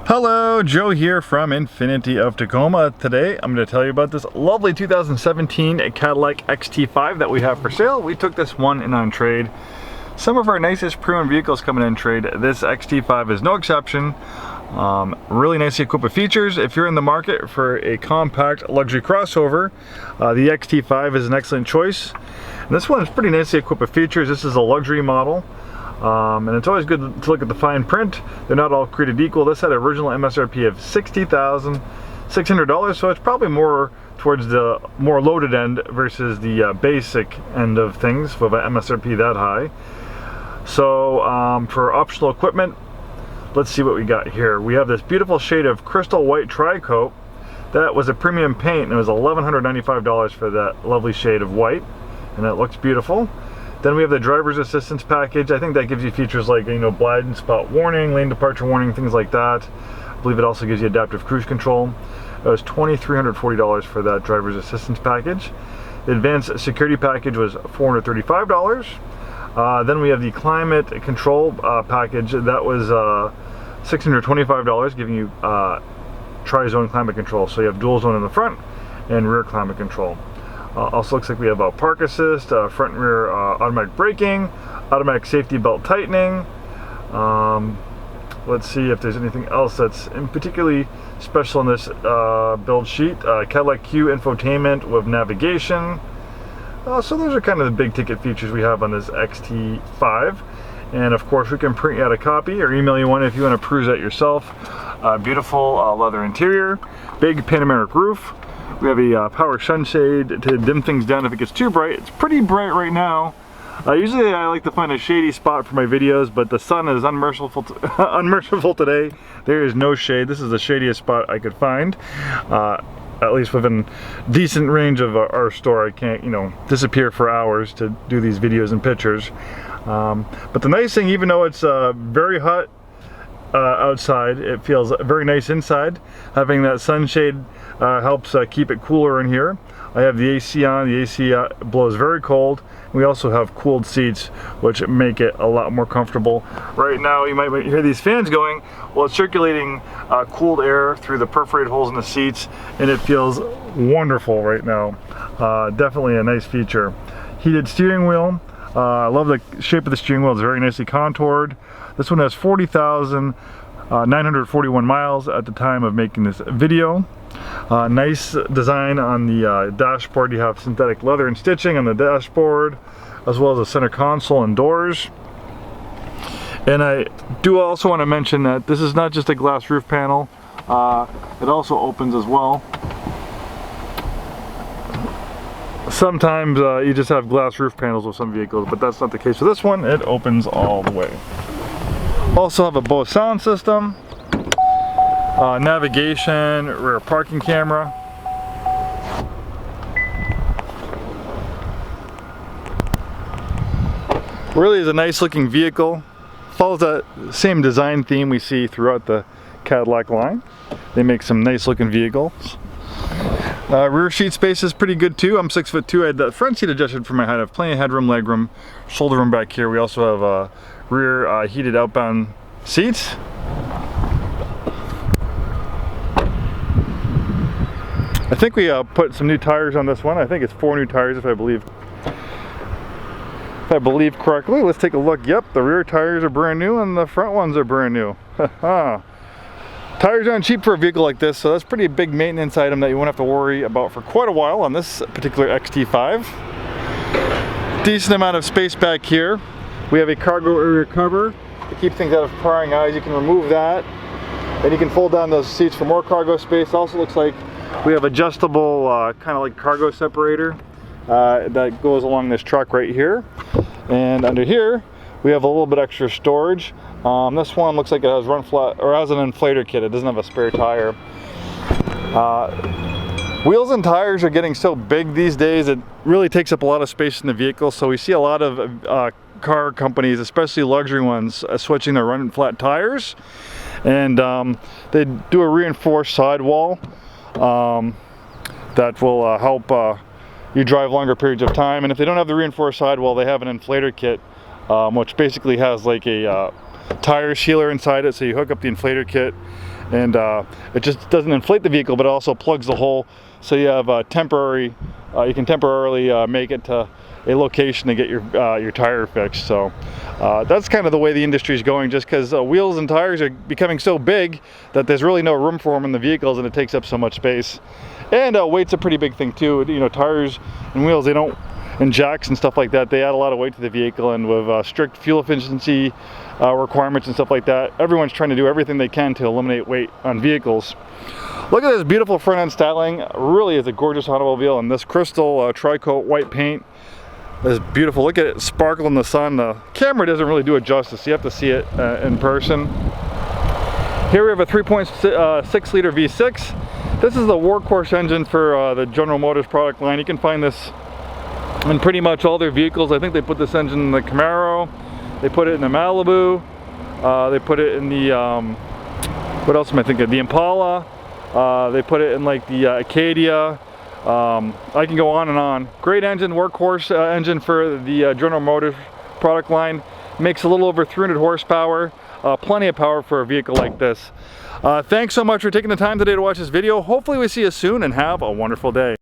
Hello, Joe here from Infiniti of Tacoma. Today I'm going to tell you about this lovely 2017 Cadillac XT5 that we have for sale. We took this one in on trade. Some of our nicest pre-owned vehicles coming in trade. This XT5 is no exception. Really nicely equipped with features. If you're in the market for a compact luxury crossover, the XT5 is an excellent choice. And this one is pretty nicely equipped with features. This is a luxury model. And it's always good to look at the fine print. They're not all created equal. This had an original MSRP of $60,600, so it's probably more towards the more loaded end versus the basic end of things with an MSRP that high. So for optional equipment, let's see what we got here. We have this beautiful shade of crystal white tri-coat. That was a premium paint, and it was $1,195 for that lovely shade of white, and it looks beautiful. Then we have the driver's assistance package. I think that gives you features like, blind spot warning, lane departure warning, things like that. I believe it also gives you adaptive cruise control. It was $2,340 for that driver's assistance package. The advanced security package was $435. Then we have the climate control package. That was $625, giving you tri-zone climate control. So you have dual zone in the front and rear climate control. Also looks like we have a park assist, front and rear automatic braking, automatic safety belt tightening. Let's see if there's anything else that's particularly special in this build sheet. Cadillac Q infotainment with navigation. So those are kind of the big ticket features we have on this XT5. And of course we can print you out a copy or email you one if you want to peruse that yourself. Beautiful leather interior, big panoramic roof. We have a power sunshade to dim things down if it gets too bright. It's pretty bright right now. Usually I like to find a shady spot for my videos, but the sun is unmerciful today. There is no shade. This is the shadiest spot I could find. At least within decent range of our store. I can't, disappear for hours to do these videos and pictures. But the nice thing, even though it's very hot outside, it feels very nice inside. Having that sunshade helps keep it cooler in here. I have the AC on. The AC blows very cold. We also have cooled seats, which make it a lot more comfortable. Right now you might hear these fans going. Well, it's circulating cooled air through the perforated holes in the seats, and it feels wonderful right now. Definitely a nice feature. Heated steering wheel. I love the shape of the steering wheel. It's very nicely contoured. This one has 40,941 miles at the time of making this video. Nice design on the dashboard. You have synthetic leather and stitching on the dashboard, as well as the center console and doors. And I do also want to mention that this is not just a glass roof panel. It also opens as well. Sometimes you just have glass roof panels with some vehicles, but that's not the case with this one. It opens all the way. Also have a Bose sound system, navigation, rear parking camera. Really is a nice looking vehicle. Follows that same design theme we see throughout the Cadillac line. They make some nice looking vehicles. Rear seat space is pretty good too. I'm 6'2". I had the front seat adjusted for my height. I have plenty of headroom, legroom, shoulder room back here. We also have rear heated outbound seats. I think we put some new tires on this one. I think it's 4 new tires if I believe correctly. Let's take a look. Yep, the rear tires are brand new and the front ones are brand new. Tires aren't cheap for a vehicle like this, so that's pretty big maintenance item that you won't have to worry about for quite a while on this particular XT5. Decent amount of space back here. We have a cargo area cover to keep things out of prying eyes. You can remove that, and you can fold down those seats for more cargo space. Also looks like we have adjustable kind of like cargo separator that goes along this truck right here. And under here we have a little bit extra storage. This one looks like it has run flat, or has an inflator kit. It doesn't have a spare tire. Wheels and tires are getting so big these days, it really takes up a lot of space in the vehicle. So we see a lot of car companies, especially luxury ones, switching their run flat tires. And they do a reinforced sidewall that will help you drive longer periods of time. And if they don't have the reinforced sidewall, they have an inflator kit, which basically has like a tire sealer inside it. So you hook up the inflator kit and it just doesn't inflate the vehicle, but it also plugs the hole, so you have you can temporarily make it to a location to get your tire fixed. So that's kind of the way the industry is going, just because wheels and tires are becoming so big that there's really no room for them in the vehicles, and it takes up so much space. And weight's a pretty big thing too. You know, tires and wheels, they don't, and jacks and stuff like that, they add a lot of weight to the vehicle, and with strict fuel efficiency requirements and stuff like that, everyone's trying to do everything they can to eliminate weight on vehicles. Look at this beautiful front end styling. Really is a gorgeous automobile, and this crystal tri-coat white paint is beautiful. Look at it sparkle in the sun. The camera doesn't really do it justice. You have to see it in person. Here we have a 3.6 liter V6. This is the workhorse engine for the General Motors product line. You can find this in pretty much all their vehicles. I think they put this engine in the Camaro, they put it in the Malibu, they put it in the, what else am I thinking? The Impala, they put it in like the Acadia. I can go on and on. Great engine, workhorse engine for the General Motors product line. Makes a little over 300 horsepower. Plenty of power for a vehicle like this. Thanks so much for taking the time today to watch this video. Hopefully we see you soon, and have a wonderful day.